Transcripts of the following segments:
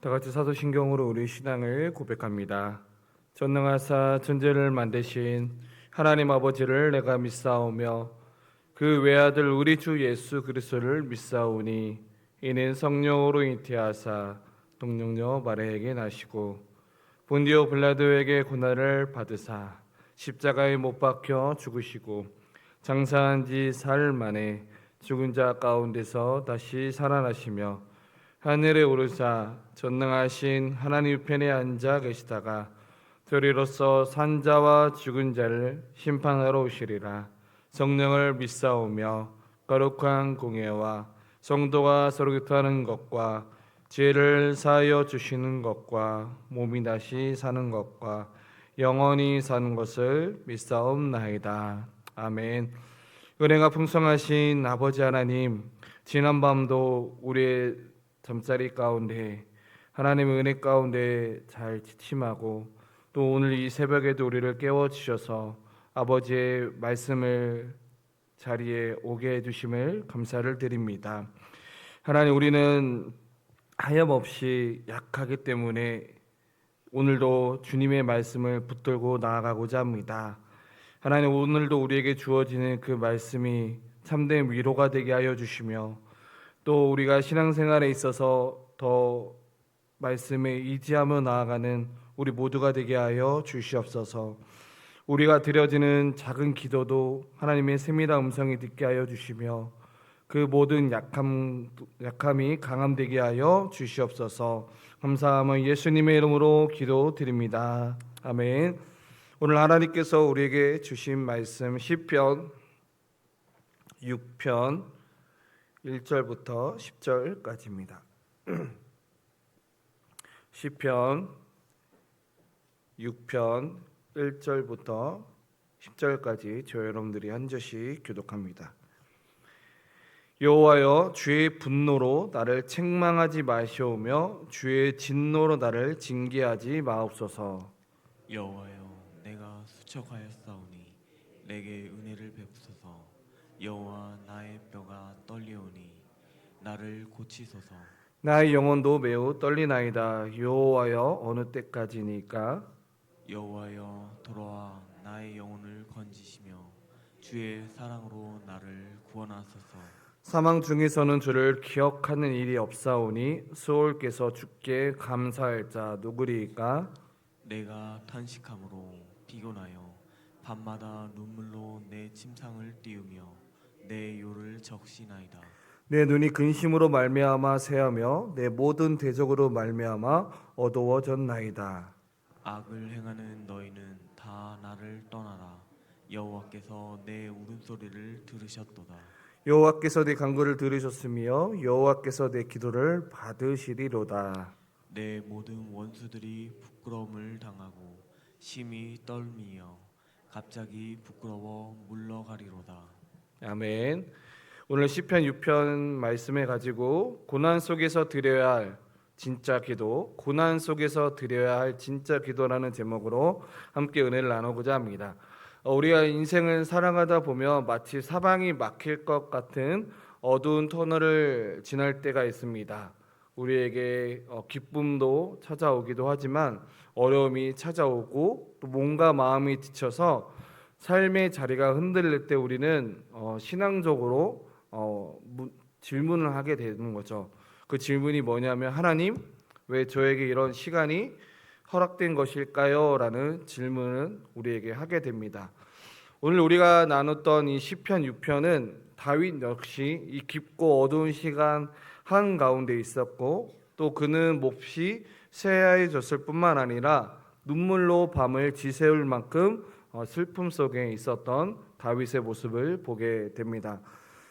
다 같이 사도신경으로 우리 신앙을 고백합니다. 전능하사 천지를 만드신 하나님 아버지를 내가 믿사오며 그 외아들 우리 주 예수 그리스도를 믿사오니 이는 성령으로 잉태하사 동정녀 마리아에게 나시고 본디오 빌라도에게 고난을 받으사 십자가에 못 박혀 죽으시고 장사한 지 사흘 만에 죽은 자 가운데서 다시 살아나시며 하늘에 오르사 전능하신 하나님 편에 앉아 계시다가 도리로서 산자와 죽은 자를 심판하러 오시리라. 성령을 믿사오며 거룩한 공예와 성도가 서로 교통하는 것과 죄를 사하여 주시는 것과 몸이 다시 사는 것과 영원히 사는 것을 믿사옵나이다. 아멘. 은혜가 풍성하신 아버지 하나님, 지난밤도 우리의 잠자리 가운데 하나님의 은혜 가운데 잘 지침하고 또 오늘 이 새벽에도 우리를 깨워주셔서 아버지의 말씀을 자리에 오게 해주심을 감사를 드립니다. 하나님, 우리는 하염없이 약하기 때문에 오늘도 주님의 말씀을 붙들고 나아가고자 합니다. 하나님, 오늘도 우리에게 주어지는 그 말씀이 참된 위로가 되게 하여 주시며 또 우리가 신앙생활에 있어서 더 말씀에 의지하며 나아가는 우리 모두가 되게 하여 주시옵소서. 우리가 드려지는 작은 기도도 하나님의 세밀한 음성이 듣게 하여 주시며 그 모든 약함이 강함되게 하여 주시옵소서. 감사하며 예수님의 이름으로 기도드립니다. 아멘. 오늘 하나님께서 우리에게 주신 말씀 시편 6편 1절부터 10절까지입니다. 시편 6편 1절부터 10절까지 저 여러분들이 한 절씩 교독합니다. 여호와여, 주의 분노로 나를 책망하지 마시오며 주의 진노로 나를 징계하지 마옵소서. 여호와여, 내가 수척하였사오니 내게 은혜를 베푸소서. 여호와, 나의 뼈가 떨리오니 나를 고치소서. 나의 영혼도 매우 떨리나이다. 여호와여, 어느 때까지니까? 여호와여, 돌아와 나의 영혼을 건지시며 주의 사랑으로 나를 구원하소서. 사망 중에서는 주를 기억하는 일이 없사오니 수월께서 주께 감사할 자 누구리이까? 내가 탄식함으로 피곤하여 밤마다 눈물로 내 침상을 띄우며 내 요를 적시나이다. 내 눈이 근심으로 말미암아 새하며 내 모든 대적으로 말미암아 어두워졌나이다. 악을 행하는 너희는 다 나를 떠나라. 여호와께서 내 울음소리를 들으셨도다. 여호와께서 내 간구를 들으셨으며 여호와께서 내 기도를 받으시리로다. 내 모든 원수들이 부끄러움을 당하고 심히 떨미며 갑자기 부끄러워 물러가리로다. 아멘. 오늘 시편 6편 말씀을 가지고 고난 속에서 드려야 할 진짜 기도, 고난 속에서 드려야 할 진짜 기도라는 제목으로 함께 은혜를 나누고자 합니다. 우리가 인생을 살아가다 보면 마치 사방이 막힐 것 같은 어두운 터널을 지날 때가 있습니다. 우리에게 기쁨도 찾아오기도 하지만 어려움이 찾아오고 또 몸과 마음이 지쳐서 삶의 자리가 흔들릴 때 우리는 신앙적으로 질문을 하게 되는 거죠. 그 질문이 뭐냐면, 하나님, 왜 저에게 이런 시간이 허락된 것일까요? 라는 질문을 우리에게 하게 됩니다. 오늘 우리가 나눴던 이 시편 6편은 다윗 역시 이 깊고 어두운 시간 한가운데 있었고 또 그는 몹시 새하얘졌을 뿐만 아니라 눈물로 밤을 지새울 만큼 슬픔 속에 있었던 다윗의 모습을 보게 됩니다.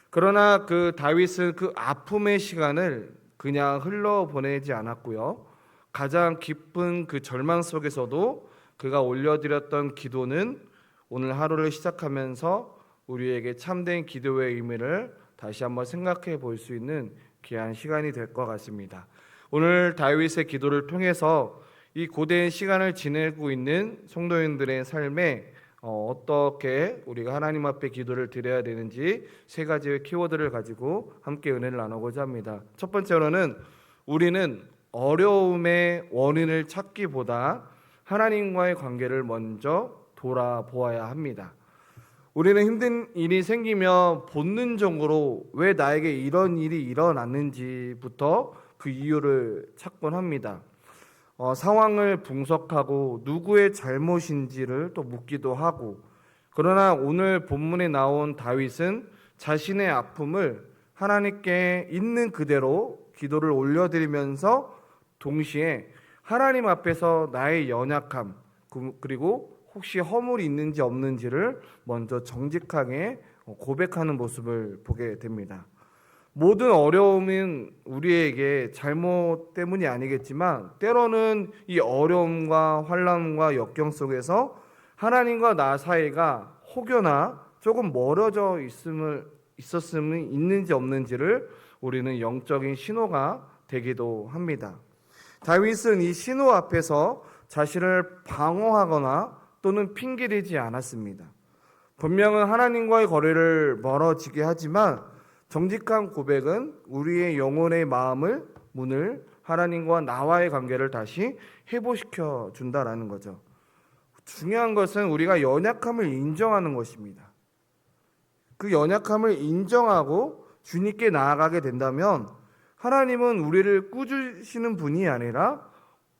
그러나 그 다윗은 그 아픔의 시간을 그냥 흘러보내지 않았고요. 가장 깊은 그 절망 속에서도 그가 올려드렸던 기도는 오늘 하루를 시작하면서 우리에게 참된 기도의 의미를 다시 한번 생각해 볼 수 있는 귀한 시간이 될 것 같습니다. 오늘 다윗의 기도를 통해서 이 고된 시간을 지내고 있는 성도인들의 삶에 어떻게 우리가 하나님 앞에 기도를 드려야 되는지 세 가지의 키워드를 가지고 함께 은혜를 나누고자 합니다. 첫 번째로는 우리는 어려움의 원인을 찾기보다 하나님과의 관계를 먼저 돌아보아야 합니다. 우리는 힘든 일이 생기면 본능적으로 왜 나에게 이런 일이 일어났는지부터 그 이유를 찾곤 합니다. 상황을 분석하고 누구의 잘못인지를 또 묻기도 하고, 그러나 오늘 본문에 나온 다윗은 자신의 아픔을 하나님께 있는 그대로 기도를 올려드리면서 동시에 하나님 앞에서 나의 연약함 그리고 혹시 허물이 있는지 없는지를 먼저 정직하게 고백하는 모습을 보게 됩니다. 모든 어려움은 우리에게 잘못 때문이 아니겠지만 때로는 이 어려움과 환난과 역경 속에서 하나님과 나 사이가 혹여나 조금 멀어져 있었음이 있는지 없는지를 우리는 영적인 신호가 되기도 합니다. 다윗은 이 신호 앞에서 자신을 방어하거나 또는 핑계대지 않았습니다. 분명은 하나님과의 거리를 멀어지게 하지만 정직한 고백은 우리의 영혼의 문을 하나님과 나와의 관계를 다시 회복시켜 준다라는 거죠. 중요한 것은 우리가 연약함을 인정하는 것입니다. 그 연약함을 인정하고 주님께 나아가게 된다면 하나님은 우리를 꾸짖으시는 분이 아니라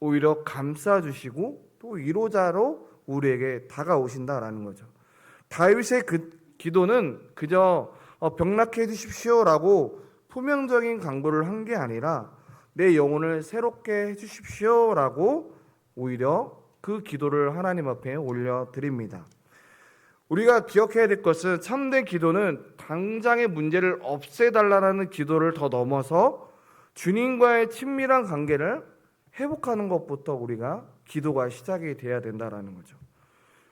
오히려 감싸주시고 또 위로자로 우리에게 다가오신다라는 거죠. 다윗의 그 기도는 그저 병낫게 해주십시오라고 표면적인 간구를 한 게 아니라 내 영혼을 새롭게 해주십시오라고 오히려 그 기도를 하나님 앞에 올려드립니다. 우리가 기억해야 될 것은 참된 기도는 당장의 문제를 없애달라는 기도를 더 넘어서 주님과의 친밀한 관계를 회복하는 것부터 우리가 기도가 시작이 돼야 된다는 거죠.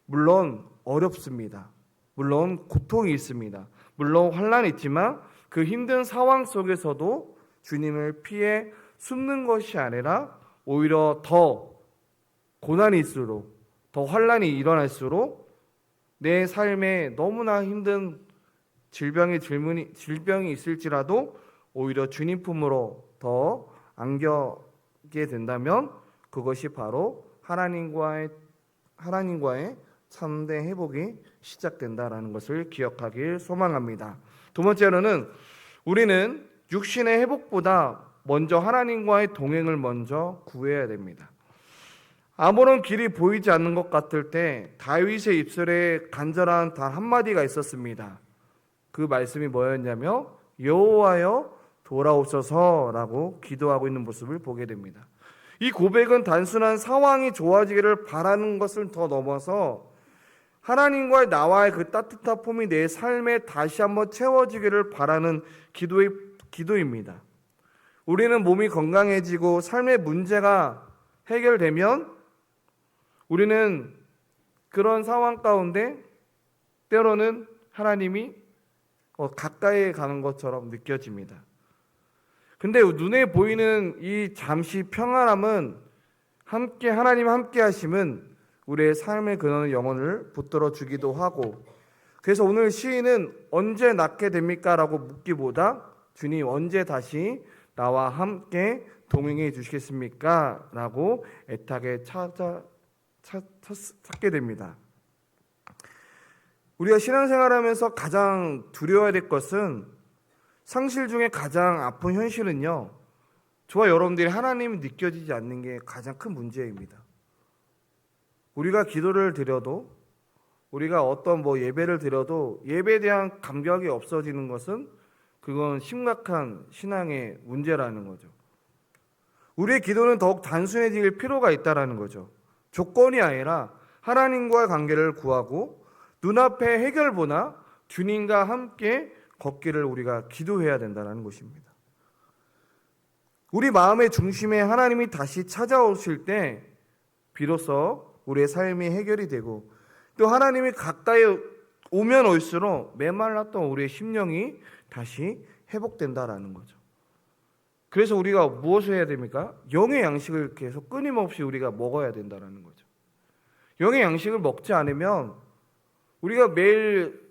물론 어렵습니다. 물론 고통이 있습니다. 물론 환난이 있지만 그 힘든 상황 속에서도 주님을 피해 숨는 것이 아니라 오히려 더 고난이 있을수록 더 환난이 일어날수록 내 삶에 너무나 힘든 질병이 있을지라도 오히려 주님 품으로 더 안겨게 된다면 그것이 바로 하나님과의 참된 회복이 시작된다라는 것을 기억하길 소망합니다. 두 번째로는 우리는 육신의 회복보다 먼저 하나님과의 동행을 먼저 구해야 됩니다. 아무런 길이 보이지 않는 것 같을 때 다윗의 입술에 간절한 단 한마디가 있었습니다. 그 말씀이 뭐였냐면 여호와여 돌아오소서라고 기도하고 있는 모습을 보게 됩니다. 이 고백은 단순한 상황이 좋아지기를 바라는 것을 더 넘어서 하나님과의 나와의 그 따뜻한 폼이 내 삶에 다시 한번 채워지기를 바라는 기도입니다. 우리는 몸이 건강해지고 삶의 문제가 해결되면 우리는 그런 상황 가운데 때로는 하나님이 가까이 가는 것처럼 느껴집니다. 근데 눈에 보이는 이 잠시 평안함은 하나님 함께 하심은 우리의 삶의 근원의 영혼을 붙들어 주기도 하고, 그래서 오늘 시인은 언제 낫게 됩니까? 라고 묻기보다 주님 언제 다시 나와 함께 동행해 주시겠습니까? 라고 애타게 찾게 됩니다. 우리가 신앙생활하면서 가장 두려워야 될 것은 상실 중에 가장 아픈 현실은요, 저와 여러분들이 하나님이 느껴지지 않는 게 가장 큰 문제입니다. 우리가 기도를 드려도 우리가 어떤 예배를 드려도 예배에 대한 감격이 없어지는 것은 그건 심각한 신앙의 문제라는 거죠. 우리의 기도는 더욱 단순해질 필요가 있다는 거죠. 조건이 아니라 하나님과의 관계를 구하고 눈앞에 해결보나 주님과 함께 걷기를 우리가 기도해야 된다는 것입니다. 우리 마음의 중심에 하나님이 다시 찾아오실 때 비로소 우리의 삶이 해결이 되고 또 하나님이 가까이 오면 올수록 메말랐던 우리의 심령이 다시 회복된다라는 거죠. 그래서 우리가 무엇을 해야 됩니까? 영의 양식을 계속 끊임없이 우리가 먹어야 된다는 거죠. 영의 양식을 먹지 않으면 우리가 매일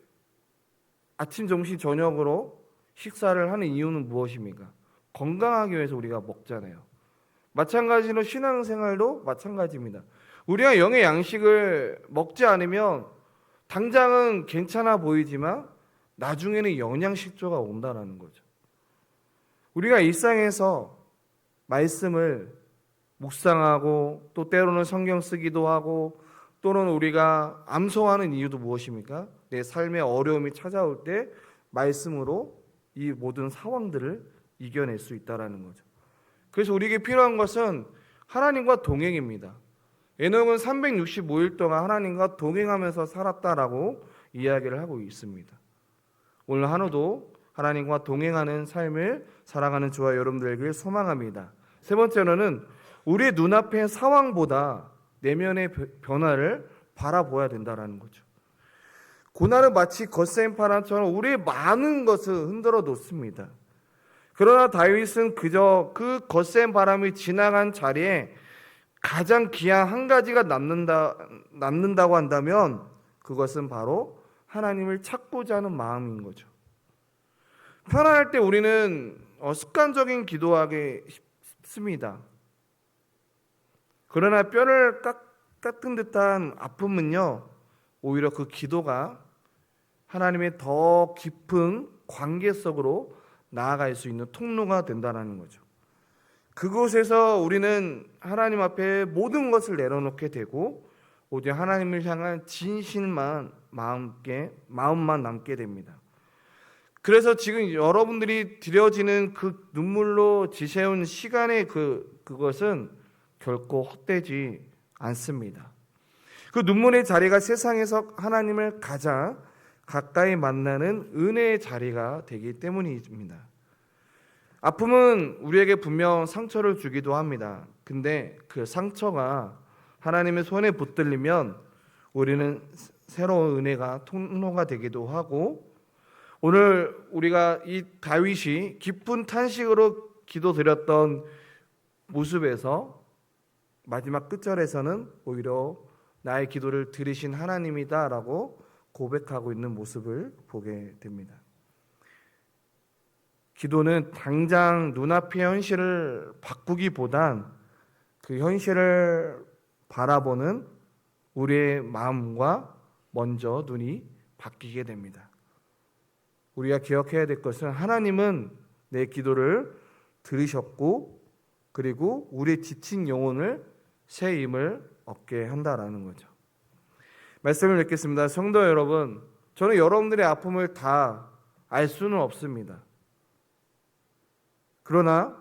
아침, 점심, 저녁으로 식사를 하는 이유는 무엇입니까? 건강하기 위해서 우리가 먹잖아요. 마찬가지로 신앙생활도 마찬가지입니다. 우리가 영의 양식을 먹지 않으면 당장은 괜찮아 보이지만 나중에는 영양실조가 온다는 거죠. 우리가 일상에서 말씀을 묵상하고 또 때로는 성경 쓰기도 하고 또는 우리가 암송하는 이유도 무엇입니까? 내 삶의 어려움이 찾아올 때 말씀으로 이 모든 상황들을 이겨낼 수 있다는 거죠. 그래서 우리에게 필요한 것은 하나님과 동행입니다. 에녹은 365일 동안 하나님과 동행하면서 살았다라고 이야기를 하고 있습니다. 오늘 하루도 하나님과 동행하는 삶을 살아가는 저와 여러분들에게 소망합니다. 세 번째로는 우리의 눈앞의 상황보다 내면의 변화를 바라보아야 된다는 거죠. 고난은 마치 거센 바람처럼 우리의 많은 것을 흔들어 놓습니다. 그러나 다윗은 그저 그 거센 바람이 지나간 자리에 가장 귀한 한 가지가 남는다고 한다면 그것은 바로 하나님을 찾고자 하는 마음인 거죠. 편안할 때 우리는 습관적인 기도하기 쉽습니다. 그러나 뼈를 깎은 듯한 아픔은요, 오히려 그 기도가 하나님의 더 깊은 관계 속으로 나아갈 수 있는 통로가 된다는 거죠. 그곳에서 우리는 하나님 앞에 모든 것을 내려놓게 되고 오직 하나님을 향한 진실만 마음만 남게 됩니다. 그래서 지금 여러분들이 드려지는 그 눈물로 지새운 시간의 그것은 결코 헛되지 않습니다. 그 눈물의 자리가 세상에서 하나님을 가장 가까이 만나는 은혜의 자리가 되기 때문입니다. 아픔은 우리에게 분명 상처를 주기도 합니다. 근데 그 상처가 하나님의 손에 붙들리면 우리는 새로운 은혜가 통로가 되기도 하고, 오늘 우리가 이 다윗이 깊은 탄식으로 기도드렸던 모습에서 마지막 끝절에서는 오히려 나의 기도를 들으신 하나님이다라고 고백하고 있는 모습을 보게 됩니다. 기도는 당장 눈앞의 현실을 바꾸기보단 그 현실을 바라보는 우리의 마음과 먼저 눈이 바뀌게 됩니다. 우리가 기억해야 될 것은 하나님은 내 기도를 들으셨고 그리고 우리의 지친 영혼을 새 힘을 얻게 한다라는 거죠. 말씀을 읽겠습니다. 성도 여러분, 저는 여러분들의 아픔을 다 알 수는 없습니다. 그러나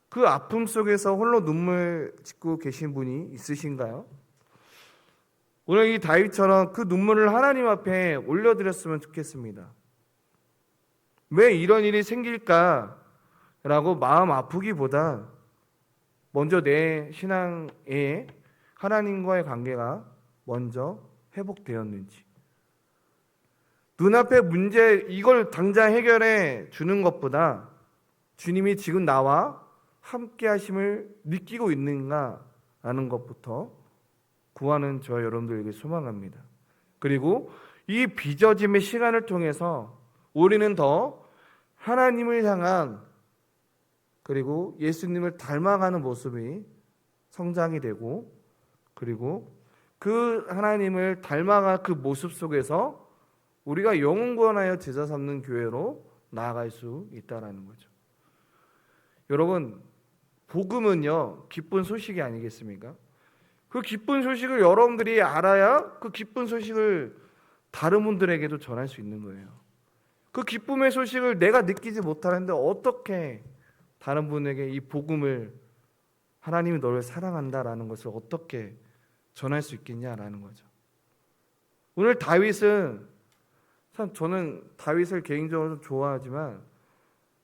그 아픔 속에서 홀로 눈물 짓고 계신 분이 있으신가요? 오늘 이 다윗처럼 그 눈물을 하나님 앞에 올려드렸으면 좋겠습니다. 왜 이런 일이 생길까라고 마음 아프기보다 먼저 내 신앙에 하나님과의 관계가 먼저 회복되었는지, 눈앞의 문제 이걸 당장 해결해 주는 것보다 주님이 지금 나와 함께 하심을 느끼고 있는가라는 것부터 구하는 저와 여러분들에게 소망합니다. 그리고 이 빚어짐의 시간을 통해서 우리는 더 하나님을 향한 그리고 예수님을 닮아가는 모습이 성장이 되고, 그리고 그 하나님을 닮아가 그 모습 속에서 우리가 영원권하여 제자 삼는 교회로 나아갈 수 있다라는 거죠. 여러분, 복음은요 기쁜 소식이 아니겠습니까? 그 기쁜 소식을 여러분들이 알아야 그 기쁜 소식을 다른 분들에게도 전할 수 있는 거예요. 그 기쁨의 소식을 내가 느끼지 못하는데 어떻게 다른 분에게 이 복음을, 하나님이 너를 사랑한다라는 것을 어떻게 전할 수 있겠냐라는 거죠. 오늘 다윗은 참, 저는 다윗을 개인적으로 좋아하지만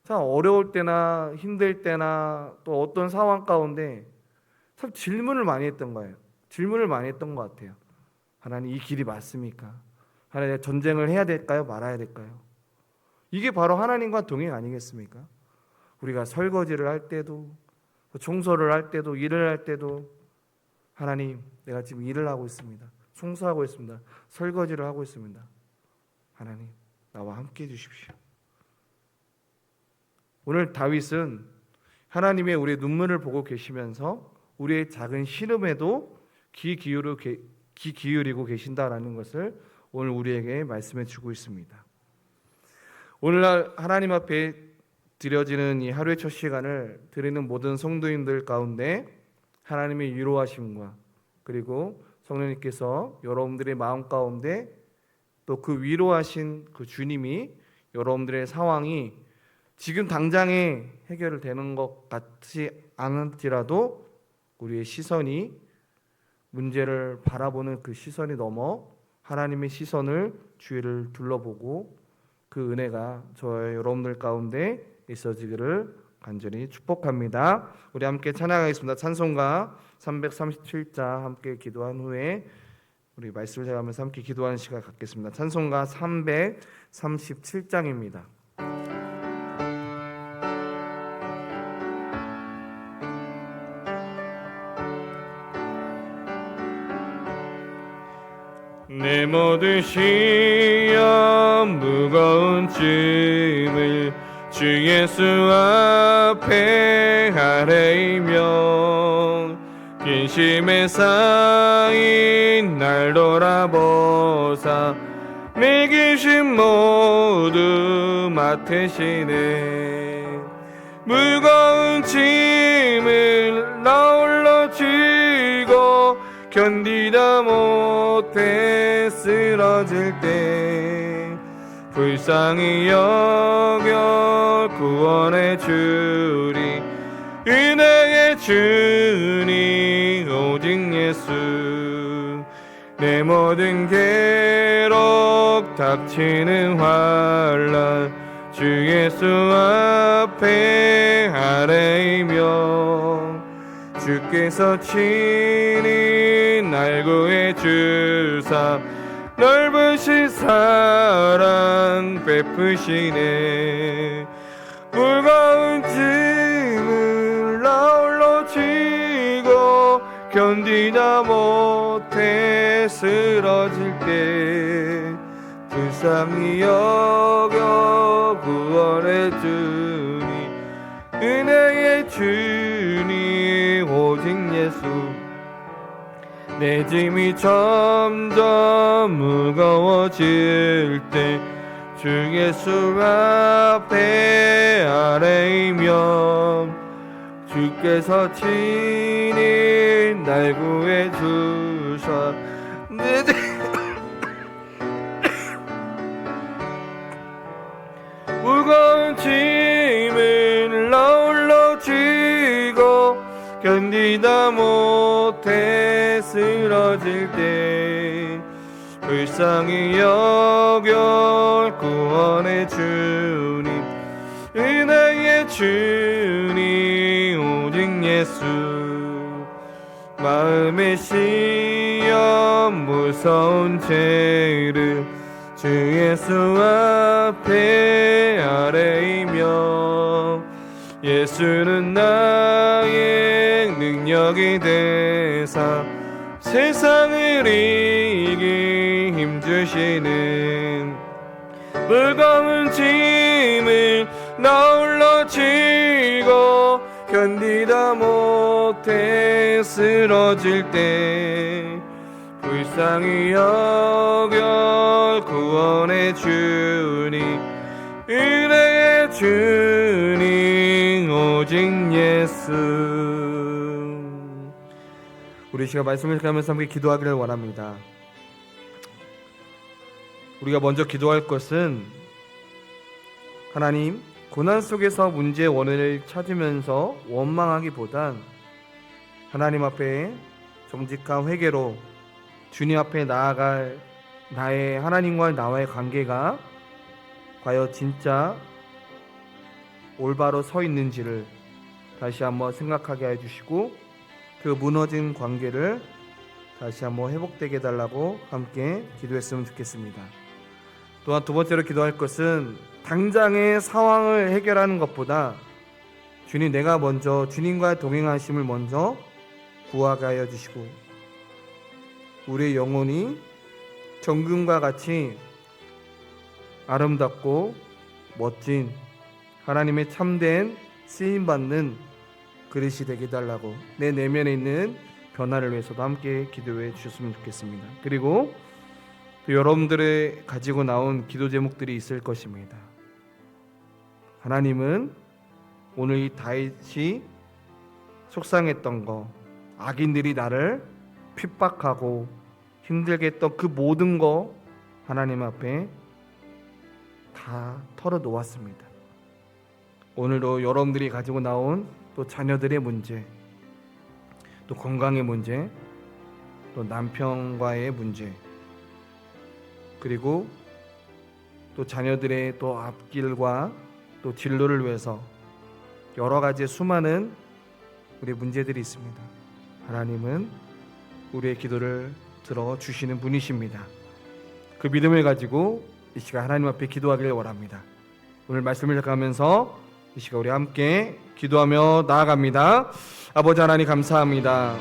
참 어려울 때나 힘들 때나 또 어떤 상황 가운데 참 질문을 많이 했던 거예요. 질문을 많이 했던 것 같아요. 하나님, 이 길이 맞습니까? 하나님, 전쟁을 해야 될까요? 말아야 될까요? 이게 바로 하나님과 동행 아니겠습니까? 우리가 설거지를 할 때도, 청소를 할 때도, 일을 할 때도 하나님, 내가 지금 일을 하고 있습니다. 청소하고 있습니다. 설거지를 하고 있습니다. 하나님, 나와 함께 해주십시오. 오늘 다윗은 하나님의 우리의 눈물을 보고 계시면서 우리의 작은 신음에도 귀 기울이고 계신다라는 것을 오늘 우리에게 말씀해 주고 있습니다. 오늘날 하나님 앞에 드려지는 이 하루의 첫 시간을 드리는 모든 성도님들 가운데 하나님의 위로하심과 그리고 성령님께서 여러분들의 마음 가운데 또 그 위로하신 그 주님이 여러분들의 상황이 지금 당장에 해결되는 것 같지 않을지라도 우리의 시선이 문제를 바라보는 그 시선이 넘어 하나님의 시선을 주위를 둘러보고 그 은혜가 저의 여러분들 가운데 있어지기를 간절히 축복합니다. 우리 함께 찬양하겠습니다. 찬송가 337자 함께 기도한 후에 우리 말씀을 전하면서 함께 기도하는 시간 갖겠습니다. 찬송가 337장입니다. 내 모든 시험 무거운 짐을 주 예수 앞에 아뢰이며 근심에 쌓인 날 돌아보사 내 근심 모두 맡으시네. 무거운 짐을 나 홀로 지고 견디다 못해 쓰러질 때 불쌍히 여겨 구원해 주리. 은혜의 주님 오직 예수. 내 모든 괴롭 닥치는 환난 주 예수 앞에 아뢰이며 주께서 친히 날 구해 주사 넓으신 사랑 베푸시네. 무거운 짐을 나 홀로 지고 견디다 못해 쓰러질 때 불쌍히 여겨 구원해 주니. 은혜의 주님 오직 예수. 내 짐이 점점 무거워질 때 주 예수 앞에 아뢰이며 주께서 친히 날 구해 주사 내 무거운 짐을 나 홀로 지고 견디다 못해 쓰러질 때 불쌍히 여겨 구원해 주님. 은혜의 주님 오직 예수. 마음의 시험 무서운 죄를 주 예수 앞에 아뢰이며 예수는 나의 능력이 되사 세상을 이기 힘주시는. 무거운 짐을 나 홀로 지고 견디다 못해 쓰러질 때 불쌍히 여겨 구원해 주니. 은혜의 주님 오직 예수. 우리 시간 말씀을 가면서 함께 기도하기를 원합니다. 우리가 먼저 기도할 것은 하나님, 고난 속에서 문제의 원인을 찾으면서 원망하기보단 하나님 앞에 정직한 회개로 주님 앞에 나아갈 나의 하나님과 나와의 관계가 과연 진짜 올바로 서 있는지를 다시 한번 생각하게 해주시고 그 무너진 관계를 다시 한번 회복되게 해달라고 함께 기도했으면 좋겠습니다. 또한 두 번째로 기도할 것은 당장의 상황을 해결하는 것보다 주님, 내가 먼저 주님과의 동행하심을 먼저 구하게 하여 주시고 우리의 영혼이 정금과 같이 아름답고 멋진 하나님의 참된 쓰임받는 그릇이 되게 해달라고 내 내면에 있는 변화를 위해서도 함께 기도해 주셨으면 좋겠습니다. 그리고 또 여러분들의 가지고 나온 기도 제목들이 있을 것입니다. 하나님은 오늘 이 다윗이 속상했던 거, 악인들이 나를 핍박하고 힘들게 했던 그 모든 거 하나님 앞에 다 털어놓았습니다. 오늘도 여러분들이 가지고 나온 또 자녀들의 문제, 또 건강의 문제, 또 남편과의 문제, 그리고 또 자녀들의 또 앞길과 또 진로를 위해서 여러 가지 수많은 우리 문제들이 있습니다. 하나님은 우리의 기도를 들어주시는 분이십니다. 그 믿음을 가지고 이 시간 하나님 앞에 기도하기를 원합니다. 오늘 말씀을 시작하면서 이 시간 우리 함께 기도하며 나아갑니다. 아버지 하나님 감사합니다.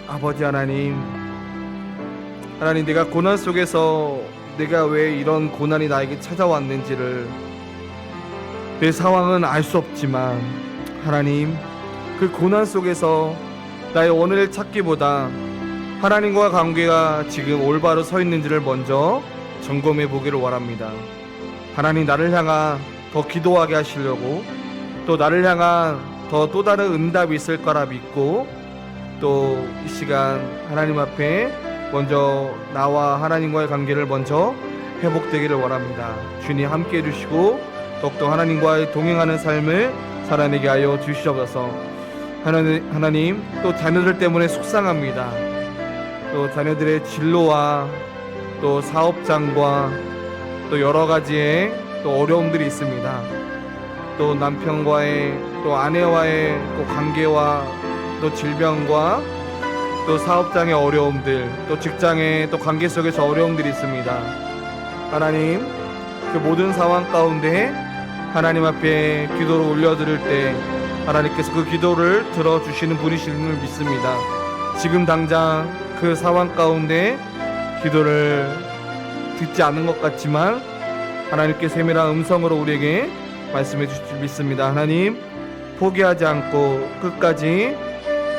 아버지 하나님, 내가 고난 속에서 내가 왜 이런 고난이 나에게 찾아왔는지를 내 상황은 알 수 없지만 하나님, 그 고난 속에서 나의 원을 찾기보다 하나님과 관계가 지금 올바로 서 있는지를 먼저 점검해 보기를 원합니다. 하나님, 나를 향한 더 기도하게 하시려고, 또 나를 향한 또 다른 응답이 있을 거라 믿고, 또 이 시간 하나님 앞에 먼저 나와 하나님과의 관계를 먼저 회복되기를 원합니다. 주님 함께 해주시고 더욱더 하나님과의 동행하는 삶을 살아내게 하여 주시옵소서. 하나님, 또 자녀들 때문에 속상합니다. 또 자녀들의 진로와 또 사업장과 또 여러 가지의 또 어려움들이 있습니다. 또 남편과의 또 아내와의 또 관계와 또 질병과 또 사업장의 어려움들, 또 직장의 또 관계 속에서 어려움들이 있습니다. 하나님, 그 모든 상황 가운데 하나님 앞에 기도를 올려드릴 때 하나님께서 그 기도를 들어주시는 분이심을 믿습니다. 지금 당장 그 상황 가운데 기도를 듣지 않는 것 같지만 하나님께 세밀한 음성으로 우리에게 말씀해 주실 줄 믿습니다. 하나님, 포기하지 않고 끝까지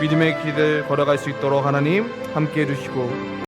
믿음의 길을 걸어갈 수 있도록 하나님 함께 해주시고